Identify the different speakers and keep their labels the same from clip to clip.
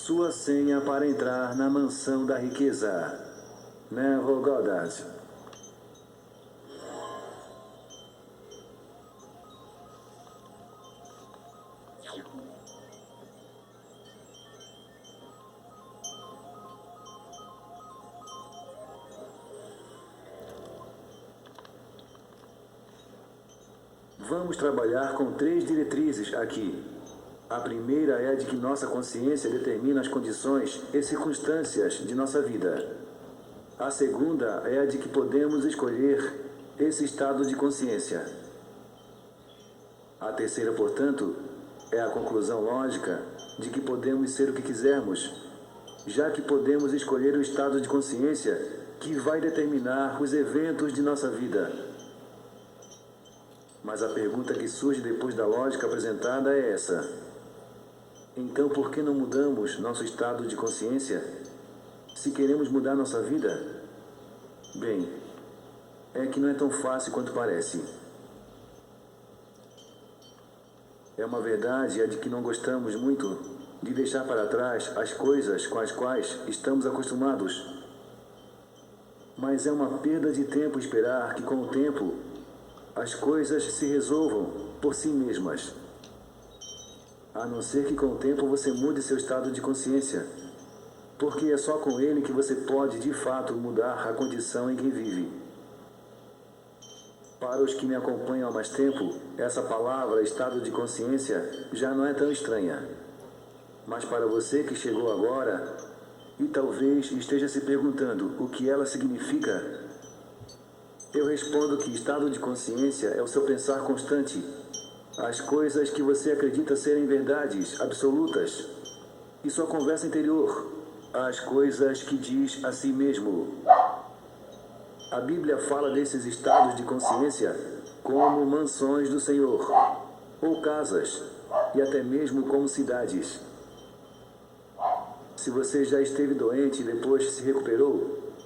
Speaker 1: Sua senha para entrar na mansão da riqueza. Neville Goddard. Vamos trabalhar com 3 diretrizes aqui. A primeira é a de que nossa consciência determina as condições e circunstâncias de nossa vida. A segunda é a de que podemos escolher esse estado de consciência. A terceira, portanto, é a conclusão lógica de que podemos ser o que quisermos, já que podemos escolher o estado de consciência que vai determinar os eventos de nossa vida. Mas a pergunta que surge depois da lógica apresentada é essa: então por que não mudamos nosso estado de consciência se queremos mudar nossa vida? Bem, é que não é tão fácil quanto parece. É uma verdade a de que não gostamos muito de deixar para trás as coisas com as quais estamos acostumados. Mas é uma perda de tempo esperar que com o tempo as coisas se resolvam por si mesmas. A não ser que com o tempo você mude seu estado de consciência, porque é só com ele que você pode de fato mudar a condição em que vive. Para os que me acompanham há mais tempo, essa palavra estado de consciência já não é tão estranha. Mas para você que chegou agora e talvez esteja se perguntando o que ela significa, eu respondo que estado de consciência é o seu pensar constante, as coisas que você acredita serem verdades absolutas, e sua conversa interior, as coisas que diz a si mesmo. A Bíblia fala desses estados de consciência como mansões do Senhor, ou casas, e até mesmo como cidades. Se você já esteve doente e depois se recuperou,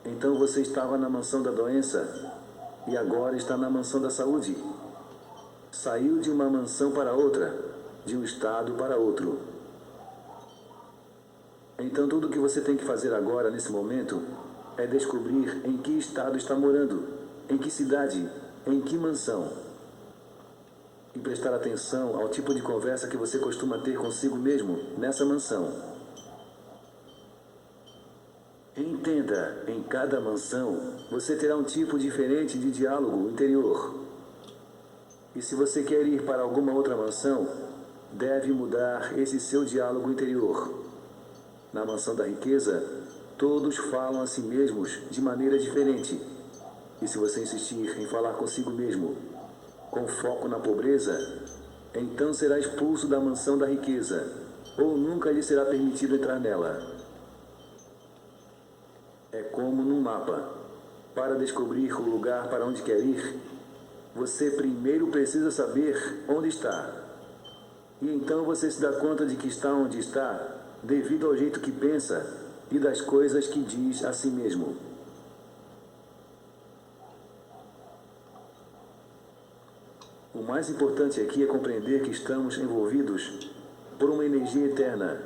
Speaker 1: então você estava na mansão da doença e agora está na mansão da saúde. Saiu de uma mansão para outra, de um estado para outro. Então tudo o que você tem que fazer agora, nesse momento, é descobrir em que estado está morando, em que cidade, em que mansão. E prestar atenção ao tipo de conversa que você costuma ter consigo mesmo nessa mansão. Entenda, em cada mansão, você terá um tipo diferente de diálogo interior. E se você quer ir para alguma outra mansão, deve mudar esse seu diálogo interior. Na mansão da riqueza, todos falam a si mesmos de maneira diferente. E se você insistir em falar consigo mesmo, com foco na pobreza, então será expulso da mansão da riqueza, ou nunca lhe será permitido entrar nela. É como num mapa. Para descobrir o lugar para onde quer ir, você primeiro precisa saber onde está. E então você se dá conta de que está onde está, devido ao jeito que pensa e das coisas que diz a si mesmo. O mais importante aqui é compreender que estamos envolvidos por uma energia eterna,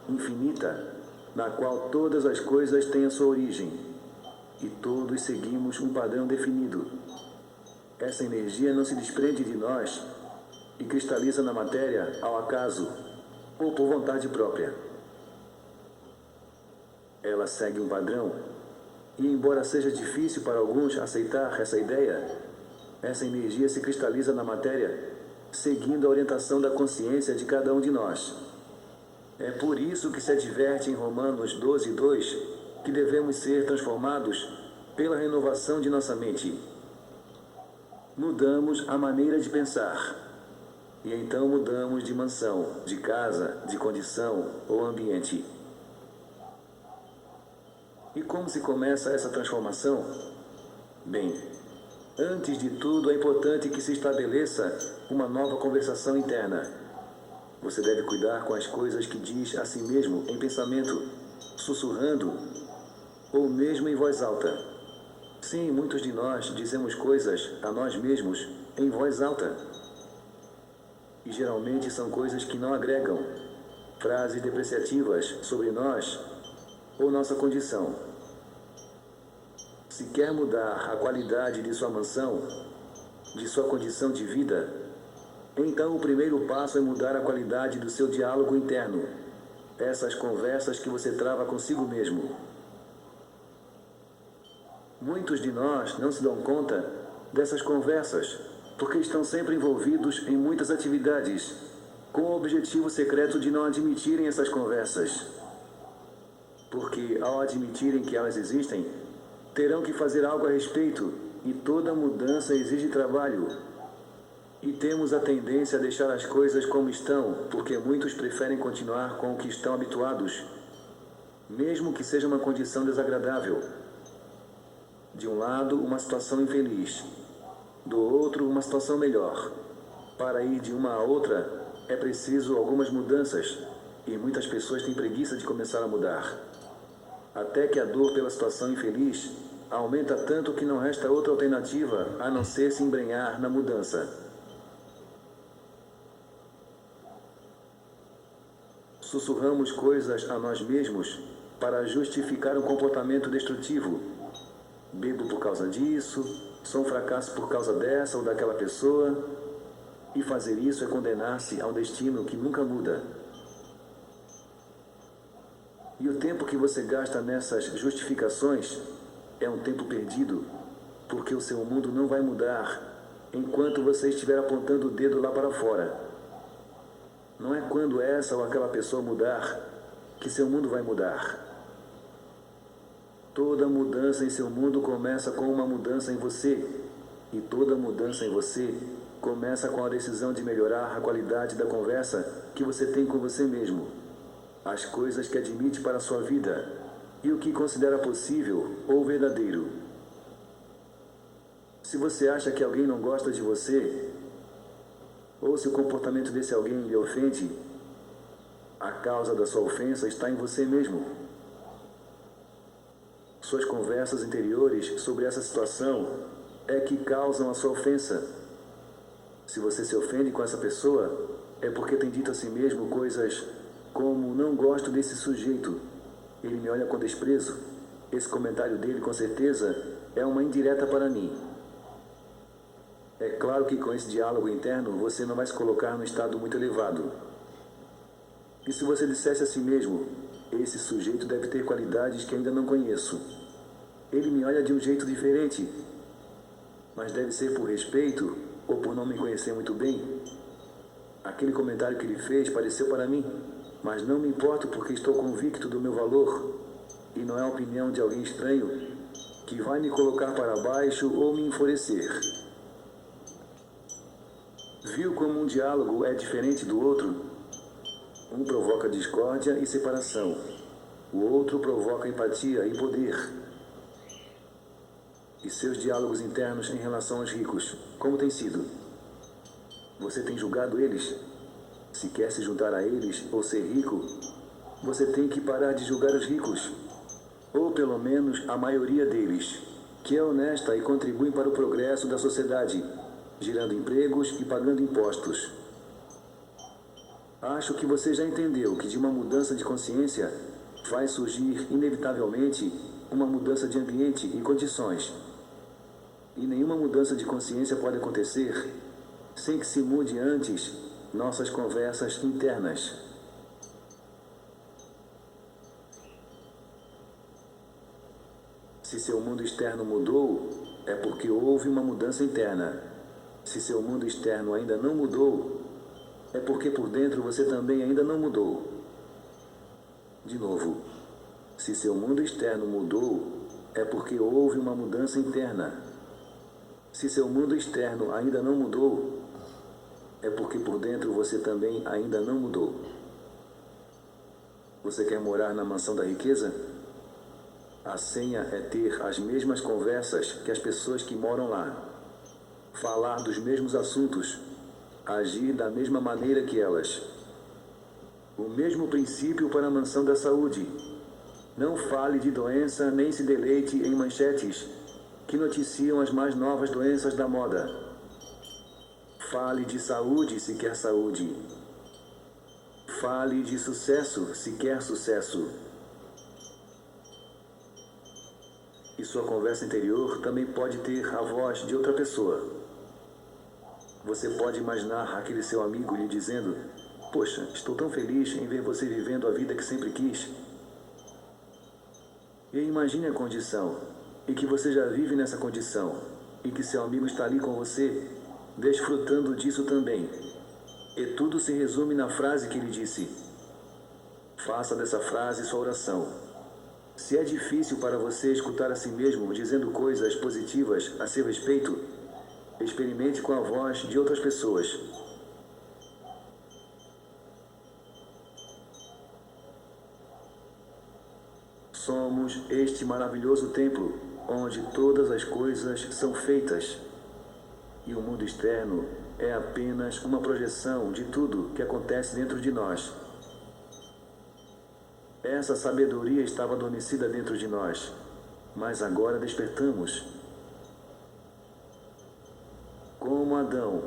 Speaker 1: infinita, na qual todas as coisas têm a sua origem, e todos seguimos um padrão definido. Essa energia não se desprende de nós e cristaliza na matéria ao acaso ou por vontade própria. Ela segue um padrão, e embora seja difícil para alguns aceitar essa ideia, essa energia se cristaliza na matéria, seguindo a orientação da consciência de cada um de nós. É por isso que se adverte em Romanos 12:2 que devemos ser transformados pela renovação de nossa mente. Mudamos a maneira de pensar, e então mudamos de mansão, de casa, de condição ou ambiente. E como se começa essa transformação? Bem, antes de tudo é importante que se estabeleça uma nova conversação interna. Você deve cuidar com as coisas que diz a si mesmo em pensamento, sussurrando, ou mesmo em voz alta. Sim, muitos de nós dizemos coisas a nós mesmos em voz alta. E geralmente são coisas que não agregam, frases depreciativas sobre nós ou nossa condição. Se quer mudar a qualidade de sua mansão, de sua condição de vida, então o primeiro passo é mudar a qualidade do seu diálogo interno. Essas conversas que você trava consigo mesmo. Muitos de nós não se dão conta dessas conversas, porque estão sempre envolvidos em muitas atividades, com o objetivo secreto de não admitirem essas conversas. Porque ao admitirem que elas existem, terão que fazer algo a respeito, e toda mudança exige trabalho. E temos a tendência a deixar as coisas como estão, porque muitos preferem continuar com o que estão habituados, mesmo que seja uma condição desagradável. De um lado, uma situação infeliz. Do outro, uma situação melhor. Para ir de uma a outra, é preciso algumas mudanças, e muitas pessoas têm preguiça de começar a mudar. Até que a dor pela situação infeliz aumenta tanto que não resta outra alternativa a não ser se embrenhar na mudança. Sussurramos coisas a nós mesmos para justificar um comportamento destrutivo. Bebo por causa disso, sou um fracasso por causa dessa ou daquela pessoa. E fazer isso é condenar-se a um destino que nunca muda. E o tempo que você gasta nessas justificações é um tempo perdido, porque o seu mundo não vai mudar enquanto você estiver apontando o dedo lá para fora. Não é quando essa ou aquela pessoa mudar que seu mundo vai mudar. Toda mudança em seu mundo começa com uma mudança em você. E toda mudança em você começa com a decisão de melhorar a qualidade da conversa que você tem com você mesmo. As coisas que admite para a sua vida e o que considera possível ou verdadeiro. Se você acha que alguém não gosta de você, ou se o comportamento desse alguém lhe ofende, a causa da sua ofensa está em você mesmo. Suas conversas interiores sobre essa situação é que causam a sua ofensa. Se você se ofende com essa pessoa, é porque tem dito a si mesmo coisas como: não gosto desse sujeito, ele me olha com desprezo, esse comentário dele com certeza é uma indireta para mim. É claro que com esse diálogo interno você não vai se colocar num estado muito elevado. E se você dissesse a si mesmo: esse sujeito deve ter qualidades que ainda não conheço, ele me olha de um jeito diferente, mas deve ser por respeito ou por não me conhecer muito bem. Aquele comentário que ele fez pareceu para mim, mas não me importo porque estou convicto do meu valor, e não é a opinião de alguém estranho que vai me colocar para baixo ou me enfurecer. Viu como um diálogo é diferente do outro? Um provoca discórdia e separação. O outro provoca empatia e poder. E seus diálogos internos em relação aos ricos, como tem sido? Você tem julgado eles? Se quer se juntar a eles ou ser rico, você tem que parar de julgar os ricos. Ou pelo menos a maioria deles, que é honesta e contribui para o progresso da sociedade, gerando empregos e pagando impostos. Acho que você já entendeu que de uma mudança de consciência vai surgir inevitavelmente uma mudança de ambiente e condições. E nenhuma mudança de consciência pode acontecer sem que se mude antes nossas conversas internas. Se seu mundo externo mudou, é porque houve uma mudança interna. Se seu mundo externo ainda não mudou, é porque por dentro você também ainda não mudou. De novo, se seu mundo externo mudou, é porque houve uma mudança interna. Se seu mundo externo ainda não mudou, é porque por dentro você também ainda não mudou. Você quer morar na mansão da riqueza? A senha é ter as mesmas conversas que as pessoas que moram lá. Falar dos mesmos assuntos, agir da mesma maneira que elas. O mesmo princípio para a mansão da saúde. Não fale de doença nem se deleite em manchetes que noticiam as mais novas doenças da moda. Fale de saúde se quer saúde. Fale de sucesso se quer sucesso. E sua conversa interior também pode ter a voz de outra pessoa. Você pode imaginar aquele seu amigo lhe dizendo: poxa, estou tão feliz em ver você vivendo a vida que sempre quis. E imagine a condição, e que você já vive nessa condição, e que seu amigo está ali com você, desfrutando disso também. E tudo se resume na frase que ele disse. Faça dessa frase sua oração. Se é difícil para você escutar a si mesmo dizendo coisas positivas a seu respeito, experimente com a voz de outras pessoas. Somos este maravilhoso templo, onde todas as coisas são feitas. E o mundo externo é apenas uma projeção de tudo que acontece dentro de nós. Essa sabedoria estava adormecida dentro de nós, mas agora despertamos. Como Adão,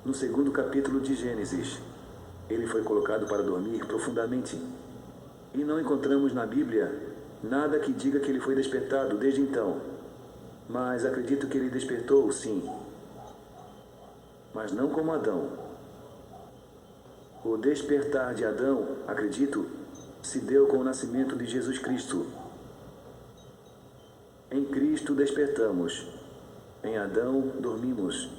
Speaker 1: no 2º capítulo de Gênesis, ele foi colocado para dormir profundamente. E não encontramos na Bíblia nada que diga que ele foi despertado desde então. Mas acredito que ele despertou, sim. Mas não como Adão. O despertar de Adão, acredito, se deu com o nascimento de Jesus Cristo. Em Cristo despertamos. Em Adão dormimos.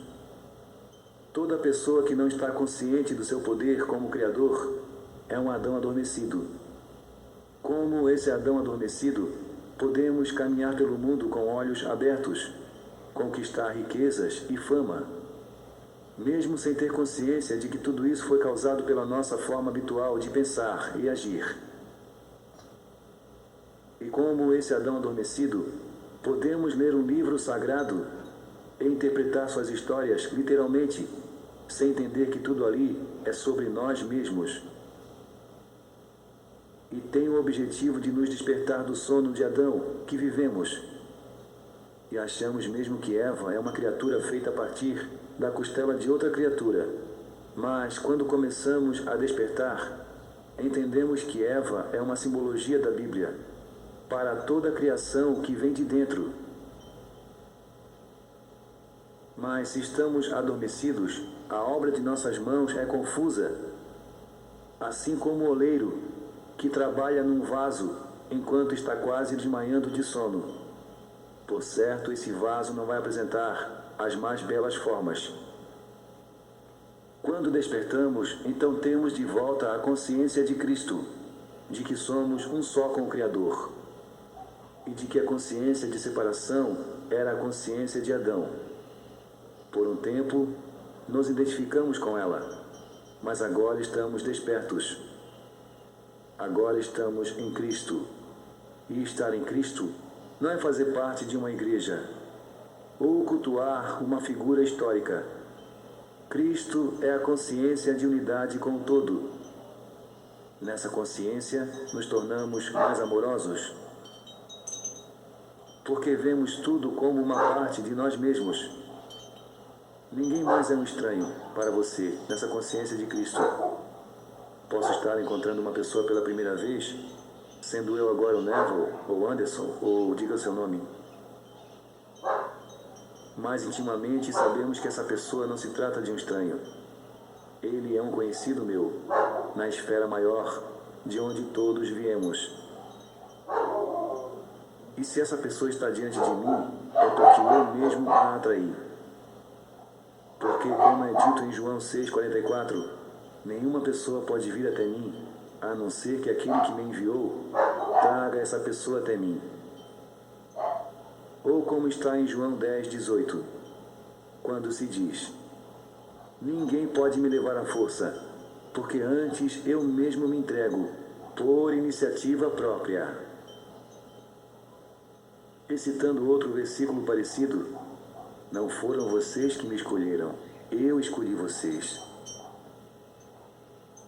Speaker 1: Toda pessoa que não está consciente do seu poder como Criador é um Adão adormecido. Como esse Adão adormecido, podemos caminhar pelo mundo com olhos abertos, conquistar riquezas e fama, mesmo sem ter consciência de que tudo isso foi causado pela nossa forma habitual de pensar e agir. E como esse Adão adormecido, podemos ler um livro sagrado e interpretar suas histórias literalmente, sem entender que tudo ali é sobre nós mesmos. E tem o objetivo de nos despertar do sono de Adão que vivemos. E achamos mesmo que Eva é uma criatura feita a partir da costela de outra criatura. Mas quando começamos a despertar, entendemos que Eva é uma simbologia da Bíblia para toda a criação que vem de dentro. Mas se estamos adormecidos, a obra de nossas mãos é confusa, assim como o oleiro que trabalha num vaso enquanto está quase desmaiando de sono. Por certo, esse vaso não vai apresentar as mais belas formas. Quando despertamos, então temos de volta a consciência de Cristo, de que somos um só com o Criador, e de que a consciência de separação era a consciência de Adão. Por um tempo, nos identificamos com ela, mas agora estamos despertos. Agora estamos em Cristo. E estar em Cristo não é fazer parte de uma igreja ou cultuar uma figura histórica. Cristo é a consciência de unidade com o todo. Nessa consciência, nos tornamos mais amorosos, porque vemos tudo como uma parte de nós mesmos. Ninguém mais é um estranho para você nessa consciência de Cristo. Posso estar encontrando uma pessoa pela primeira vez, sendo eu agora o Neville, ou Anderson, ou diga o seu nome. Mas intimamente sabemos que essa pessoa não se trata de um estranho. Ele é um conhecido meu, na esfera maior, de onde todos viemos. E se essa pessoa está diante de mim, é porque eu mesmo a atraí. Porque, como é dito em João 6,44, nenhuma pessoa pode vir até mim, a não ser que aquele que me enviou traga essa pessoa até mim. Ou como está em João 10,18, quando se diz: ninguém pode me levar à força, porque antes eu mesmo me entrego, por iniciativa própria. E citando outro versículo parecido: não foram vocês que me escolheram, eu escolhi vocês.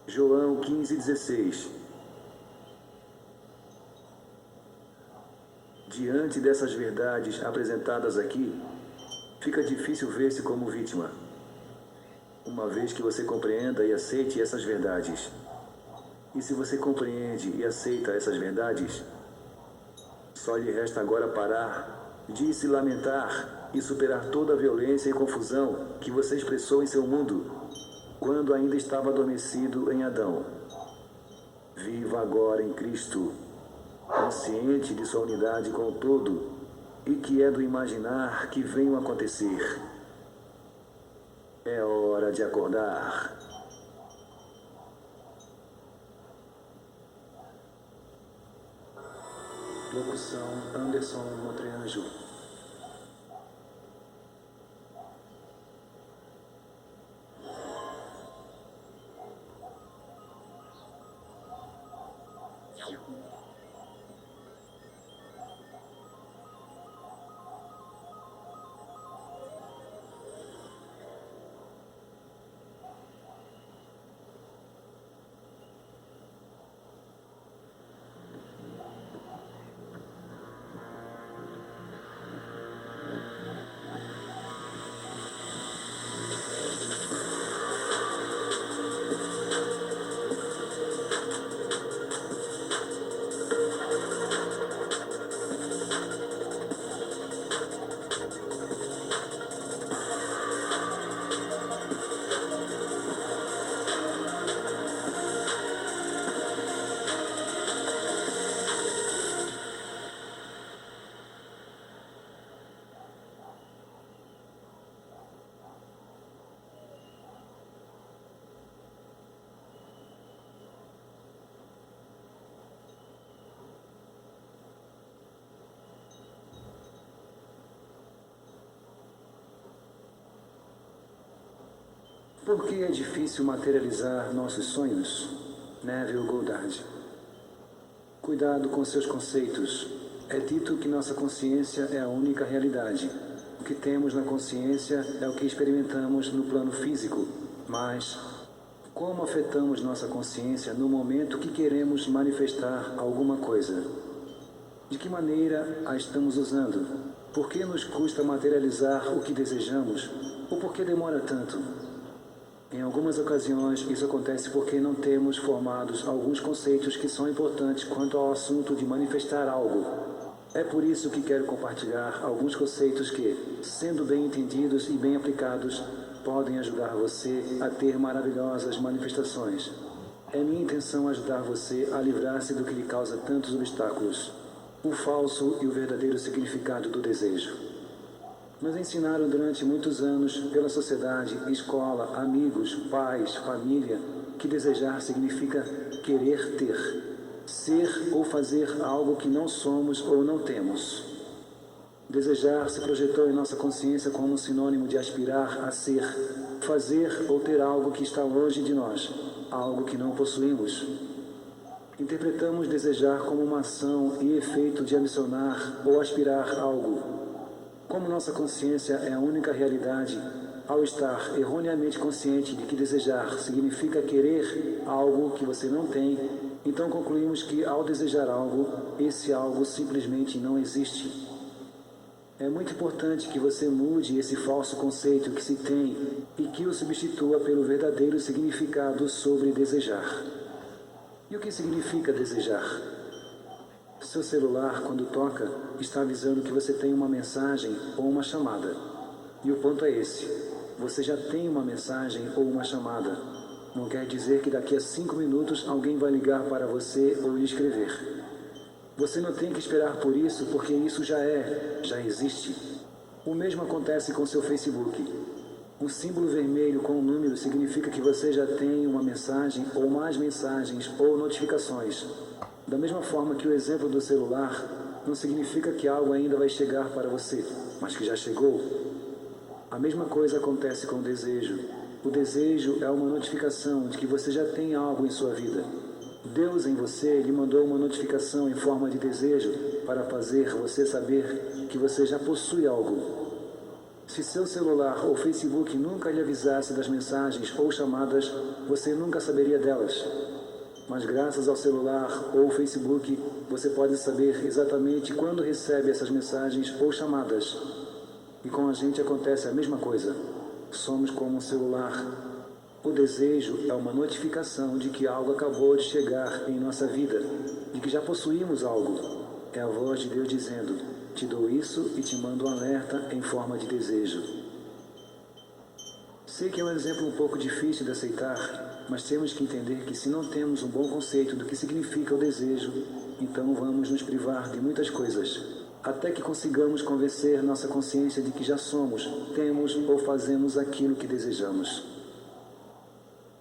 Speaker 1: João 15,16. Diante dessas verdades apresentadas aqui, fica difícil ver-se como vítima, uma vez que você compreenda e aceite essas verdades. E se você compreende e aceita essas verdades, só lhe resta agora parar de se lamentar e superar toda a violência e confusão que você expressou em seu mundo quando ainda estava adormecido em Adão. Viva agora em Cristo, consciente de sua unidade com o todo e que é do imaginar que venham a acontecer. É hora de acordar. Locução Anderson Montrianjo. Por que é difícil materializar nossos sonhos? Neville Goddard. Cuidado com seus conceitos. É dito que nossa consciência é a única realidade. O que temos na consciência é o que experimentamos no plano físico. Mas como afetamos nossa consciência no momento que queremos manifestar alguma coisa? De que maneira a estamos usando? Por que nos custa materializar o que desejamos? Ou por que demora tanto? Em algumas ocasiões, isso acontece porque não temos formados alguns conceitos que são importantes quanto ao assunto de manifestar algo. É por isso que quero compartilhar alguns conceitos que, sendo bem entendidos e bem aplicados, podem ajudar você a ter maravilhosas manifestações. É minha intenção ajudar você a livrar-se do que lhe causa tantos obstáculos, o falso e o verdadeiro significado do desejo. Nos ensinaram durante muitos anos, pela sociedade, escola, amigos, pais, família, que desejar significa querer ter, ser ou fazer algo que não somos ou não temos. Desejar se projetou em nossa consciência como um sinônimo de aspirar a ser, fazer ou ter algo que está longe de nós, algo que não possuímos. Interpretamos desejar como uma ação e efeito de ambicionar ou aspirar algo. Como nossa consciência é a única realidade, ao estar erroneamente consciente de que desejar significa querer algo que você não tem, então concluímos que ao desejar algo, esse algo simplesmente não existe. É muito importante que você mude esse falso conceito que se tem e que o substitua pelo verdadeiro significado sobre desejar. E o que significa desejar? Seu celular, quando toca, está avisando que você tem uma mensagem ou uma chamada. E o ponto é esse. Você já tem uma mensagem ou uma chamada. Não quer dizer que daqui a 5 minutos alguém vai ligar para você ou lhe escrever. Você não tem que esperar por isso, porque isso já existe. O mesmo acontece com seu Facebook. Um símbolo vermelho com um número significa que você já tem uma mensagem ou mais mensagens ou notificações. Da mesma forma que o exemplo do celular não significa que algo ainda vai chegar para você, mas que já chegou. A mesma coisa acontece com o desejo. O desejo é uma notificação de que você já tem algo em sua vida. Deus em você lhe mandou uma notificação em forma de desejo para fazer você saber que você já possui algo. Se seu celular ou Facebook nunca lhe avisasse das mensagens ou chamadas, você nunca saberia delas. Mas graças ao celular ou Facebook, você pode saber exatamente quando recebe essas mensagens ou chamadas. E com a gente acontece a mesma coisa. Somos como um celular. O desejo é uma notificação de que algo acabou de chegar em nossa vida, de que já possuímos algo. É a voz de Deus dizendo: te dou isso e te mando um alerta em forma de desejo. Sei que é um exemplo um pouco difícil de aceitar, mas temos que entender que se não temos um bom conceito do que significa o desejo, então vamos nos privar de muitas coisas, até que consigamos convencer nossa consciência de que já somos, temos ou fazemos aquilo que desejamos.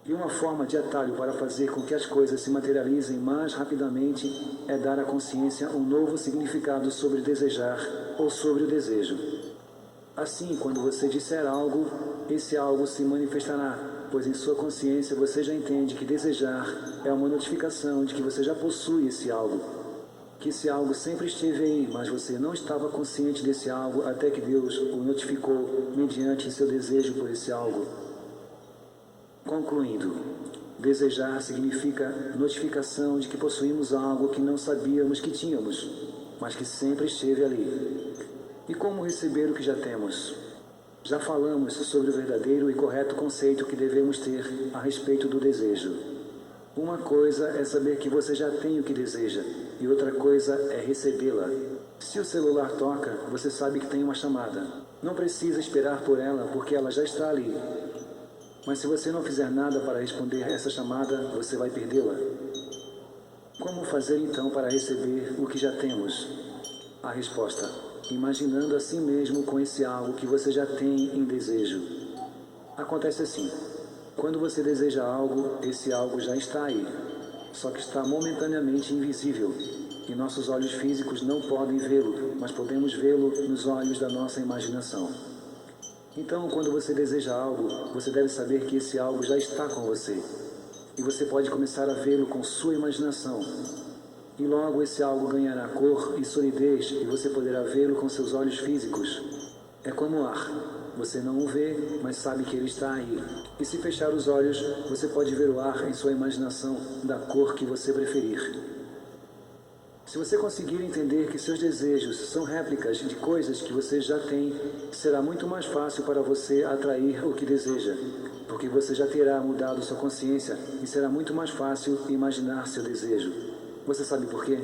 Speaker 1: E uma forma de atalho para fazer com que as coisas se materializem mais rapidamente é dar à consciência um novo significado sobre desejar ou sobre o desejo. Assim, quando você disser algo, esse algo se manifestará, pois em sua consciência você já entende que desejar é uma notificação de que você já possui esse algo. Que esse algo sempre esteve aí, mas você não estava consciente desse algo até que Deus o notificou mediante seu desejo por esse algo. Concluindo, desejar significa notificação de que possuímos algo que não sabíamos que tínhamos, mas que sempre esteve ali. E como receber o que já temos? Já falamos sobre o verdadeiro e correto conceito que devemos ter a respeito do desejo. Uma coisa é saber que você já tem o que deseja, e outra coisa é recebê-la. Se o celular toca, você sabe que tem uma chamada. Não precisa esperar por ela, porque ela já está ali. Mas se você não fizer nada para responder essa chamada, você vai perdê-la. Como fazer então para receber o que já temos? A resposta: imaginando a si mesmo com esse algo que você já tem em desejo. Acontece assim: quando você deseja algo, esse algo já está aí, só que está momentaneamente invisível, e nossos olhos físicos não podem vê-lo, mas podemos vê-lo nos olhos da nossa imaginação. Então, quando você deseja algo, você deve saber que esse algo já está com você. E você pode começar a vê-lo com sua imaginação. E logo esse algo ganhará cor e solidez e você poderá vê-lo com seus olhos físicos. É como o ar. Você não o vê, mas sabe que ele está aí. E se fechar os olhos, você pode ver o ar em sua imaginação da cor que você preferir. Se você conseguir entender que seus desejos são réplicas de coisas que você já tem, será muito mais fácil para você atrair o que deseja, porque você já terá mudado sua consciência e será muito mais fácil imaginar seu desejo. Você sabe por quê?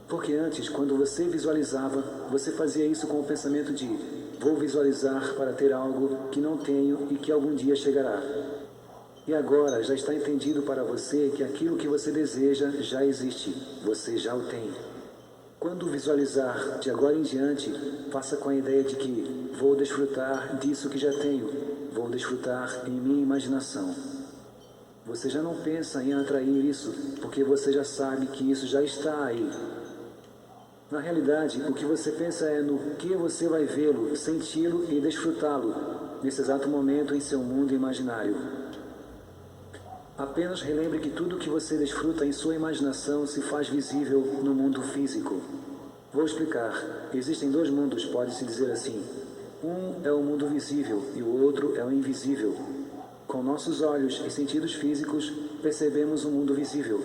Speaker 1: Porque antes, quando você visualizava, você fazia isso com o pensamento de: vou visualizar para ter algo que não tenho e que algum dia chegará. E agora já está entendido para você que aquilo que você deseja já existe, você já o tem. Quando visualizar de agora em diante, faça com a ideia de que vou desfrutar disso que já tenho, vou desfrutar em minha imaginação. Você já não pensa em atrair isso, porque você já sabe que isso já está aí. Na realidade, o que você pensa é no que você vai vê-lo, senti-lo e desfrutá-lo, nesse exato momento em seu mundo imaginário. Apenas relembre que tudo que você desfruta em sua imaginação se faz visível no mundo físico. Vou explicar. Existem dois mundos, pode-se dizer assim. Um é o mundo visível e o outro é o invisível. Com nossos olhos e sentidos físicos, percebemos o mundo visível.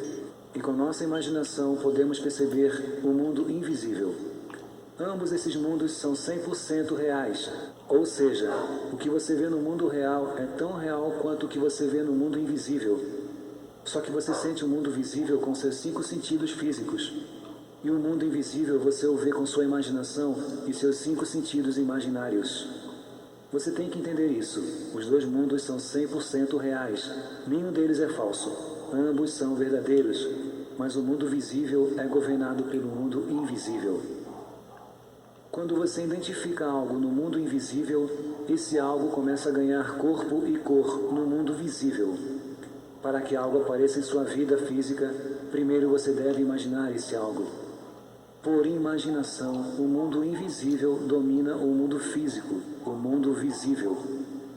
Speaker 1: E com nossa imaginação podemos perceber o mundo invisível. Ambos esses mundos são 100% reais. Ou seja, o que você vê no mundo real é tão real quanto o que você vê no mundo invisível. Só que você sente o mundo visível com seus 5 sentidos físicos. E o mundo invisível você o vê com sua imaginação e seus 5 sentidos imaginários. Você tem que entender isso. Os dois mundos são 100% reais. Nenhum deles é falso. Ambos são verdadeiros. Mas o mundo visível é governado pelo mundo invisível. Quando você identifica algo no mundo invisível, esse algo começa a ganhar corpo e cor no mundo visível. Para que algo apareça em sua vida física, primeiro você deve imaginar esse algo. Por imaginação, o mundo invisível domina o mundo físico, o mundo visível.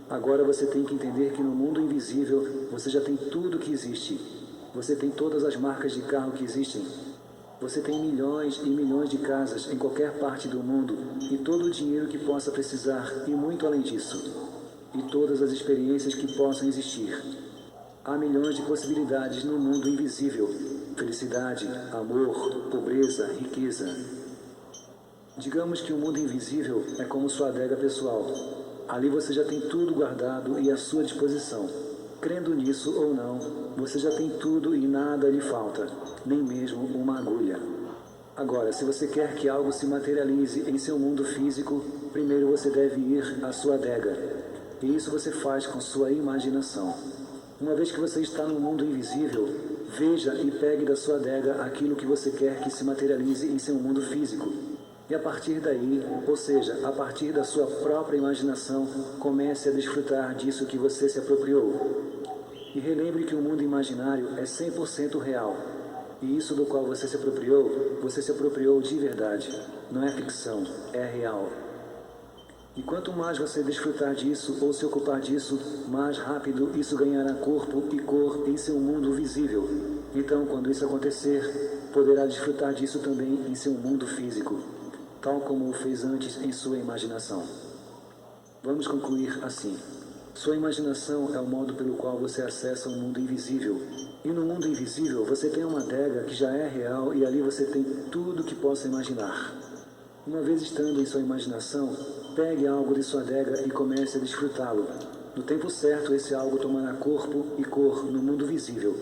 Speaker 1: Agora você tem que entender que no mundo invisível você já tem tudo que existe. Você tem todas as marcas de carro que existem. Você tem milhões e milhões de casas em qualquer parte do mundo e todo o dinheiro que possa precisar e muito além disso. E todas as experiências que possam existir. Há milhões de possibilidades no mundo invisível. Felicidade, amor, pobreza, riqueza. Digamos que o mundo invisível é como sua adega pessoal. Ali você já tem tudo guardado e à sua disposição. Crendo nisso ou não, você já tem tudo e nada lhe falta, nem mesmo uma agulha. Agora, se você quer que algo se materialize em seu mundo físico, primeiro você deve ir à sua adega. E isso você faz com sua imaginação. Uma vez que você está no mundo invisível, veja e pegue da sua adega aquilo que você quer que se materialize em seu mundo físico. E a partir daí, ou seja, a partir da sua própria imaginação, comece a desfrutar disso que você se apropriou. E relembre que o mundo imaginário é 100% real. E isso do qual você se apropriou de verdade. Não é ficção, é real. E quanto mais você desfrutar disso ou se ocupar disso, mais rápido isso ganhará corpo e cor em seu mundo visível. Então, quando isso acontecer, poderá desfrutar disso também em seu mundo físico, tal como o fez antes em sua imaginação. Vamos concluir assim. Sua imaginação é o modo pelo qual você acessa o mundo invisível. E no mundo invisível, você tem uma adega que já é real e ali você tem tudo que possa imaginar. Uma vez estando em sua imaginação, pegue algo de sua adega e comece a desfrutá-lo. No tempo certo, esse algo tomará corpo e cor no mundo visível.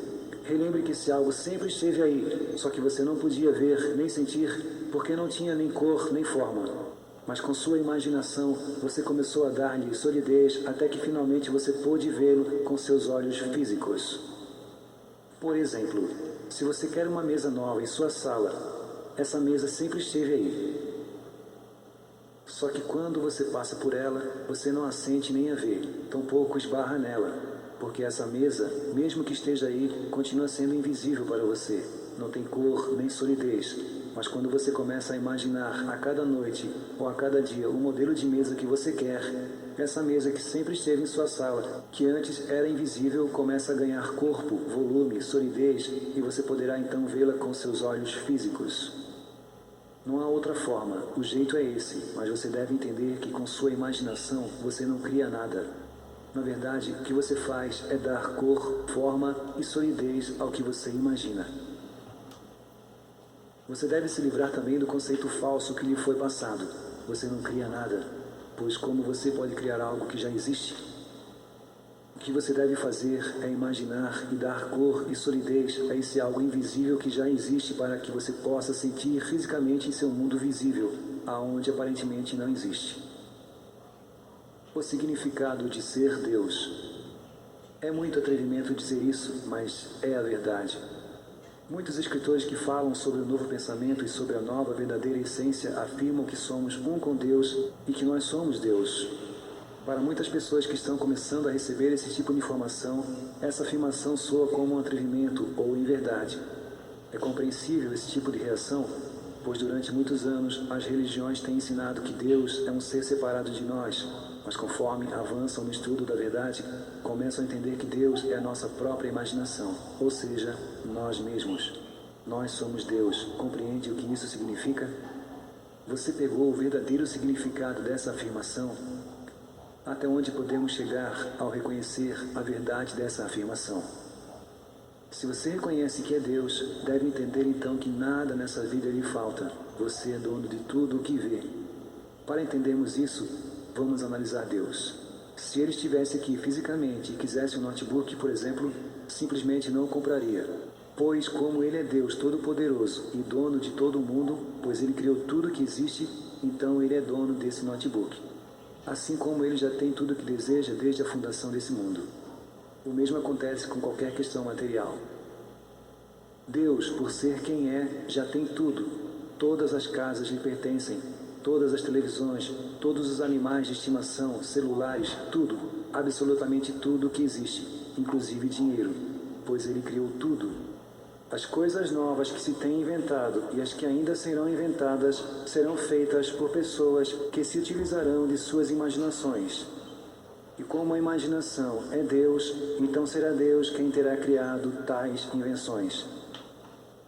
Speaker 1: Relembre que esse algo sempre esteve aí, só que você não podia ver nem sentir, porque não tinha nem cor nem forma. Mas com sua imaginação, você começou a dar-lhe solidez até que finalmente você pôde vê-lo com seus olhos físicos. Por exemplo, se você quer uma mesa nova em sua sala, essa mesa sempre esteve aí. Só que quando você passa por ela, você não a sente nem a vê, tampouco esbarra nela, porque essa mesa, mesmo que esteja aí, continua sendo invisível para você. Não tem cor nem solidez. Mas quando você começa a imaginar a cada noite ou a cada dia o modelo de mesa que você quer, essa mesa que sempre esteve em sua sala, que antes era invisível, começa a ganhar corpo, volume, solidez e você poderá então vê-la com seus olhos físicos. Não há outra forma, o jeito é esse, mas você deve entender que com sua imaginação você não cria nada. Na verdade, o que você faz é dar cor, forma e solidez ao que você imagina. Você deve se livrar também do conceito falso que lhe foi passado. Você não cria nada, pois como você pode criar algo que já existe? O que você deve fazer é imaginar e dar cor e solidez a esse algo invisível que já existe para que você possa sentir fisicamente em seu mundo visível, aonde aparentemente não existe. O significado de ser Deus. É muito atrevimento dizer isso, mas é a verdade. Muitos escritores que falam sobre o novo pensamento e sobre a nova verdadeira essência afirmam que somos um com Deus e que nós somos Deus. Para muitas pessoas que estão começando a receber esse tipo de informação, essa afirmação soa como um atrevimento ou inverdade. É compreensível esse tipo de reação, pois durante muitos anos as religiões têm ensinado que Deus é um ser separado de nós, mas conforme avançam no estudo da verdade, começam a entender que Deus é a nossa própria imaginação, ou seja, nós mesmos. Nós somos Deus. Compreende o que isso significa? Você pegou o verdadeiro significado dessa afirmação? Até onde podemos chegar ao reconhecer a verdade dessa afirmação? Se você reconhece que é Deus, deve entender então que nada nessa vida lhe falta. Você é dono de tudo o que vê. Para entendermos isso, vamos analisar Deus. Se Ele estivesse aqui fisicamente e quisesse um notebook, por exemplo, simplesmente não o compraria. Pois como Ele é Deus Todo-Poderoso e dono de todo o mundo, pois Ele criou tudo que existe, então Ele é dono desse notebook. Assim como Ele já tem tudo o que deseja desde a fundação desse mundo. O mesmo acontece com qualquer questão material. Deus, por ser quem é, já tem tudo. Todas as casas lhe pertencem. Todas as televisões, todos os animais de estimação, celulares, tudo, absolutamente tudo que existe, inclusive dinheiro, pois Ele criou tudo. As coisas novas que se têm inventado e as que ainda serão inventadas serão feitas por pessoas que se utilizarão de suas imaginações. E como a imaginação é Deus, então será Deus quem terá criado tais invenções.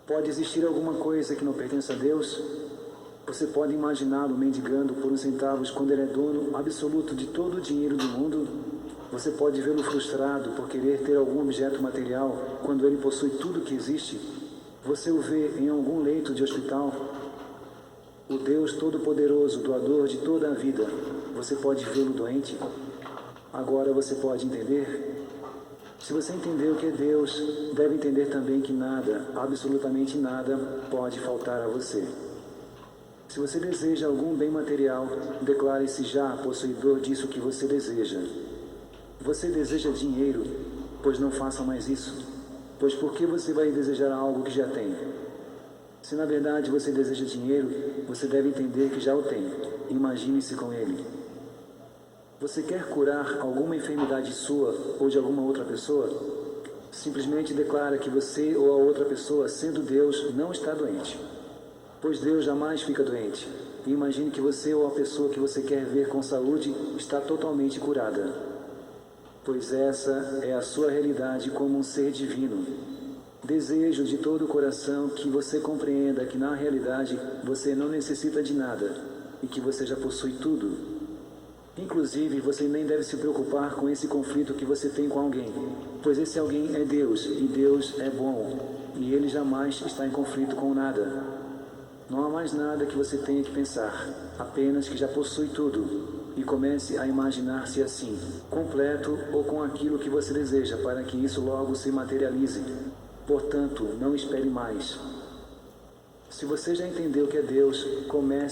Speaker 1: Pode existir alguma coisa que não pertence a Deus? Você pode imaginá-lo mendigando por uns centavos quando ele é dono absoluto de todo o dinheiro do mundo? Você pode vê-lo frustrado por querer ter algum objeto material quando ele possui tudo que existe? Você o vê em algum leito de hospital? O Deus Todo-Poderoso, doador de toda a vida, você pode vê-lo doente? Agora você pode entender? Se você entendeu que é Deus, deve entender também que nada, absolutamente nada, pode faltar a você. Se você deseja algum bem material, declare-se já possuidor disso que você deseja. Você deseja dinheiro? Pois não faça mais isso. Pois por que você vai desejar algo que já tem? Se na verdade você deseja dinheiro, você deve entender que já o tem. Imagine-se com ele. Você quer curar alguma enfermidade sua ou de alguma outra pessoa? Simplesmente declara que você ou a outra pessoa, sendo Deus, não está doente. Pois Deus jamais fica doente. E imagine que você ou a pessoa que você quer ver com saúde está totalmente curada. Pois essa é a sua realidade como um ser divino. Desejo de todo o coração que você compreenda que na realidade você não necessita de nada e que você já possui tudo. Inclusive, você nem deve se preocupar com esse conflito que você tem com alguém, pois esse alguém é Deus e Deus é bom e Ele jamais está em conflito com nada. Não há mais nada que você tenha que pensar, apenas que já possui tudo. E comece a imaginar-se assim, completo ou com aquilo que você deseja, para que isso logo se materialize. Portanto, não espere mais. Se você já entendeu que é Deus, comece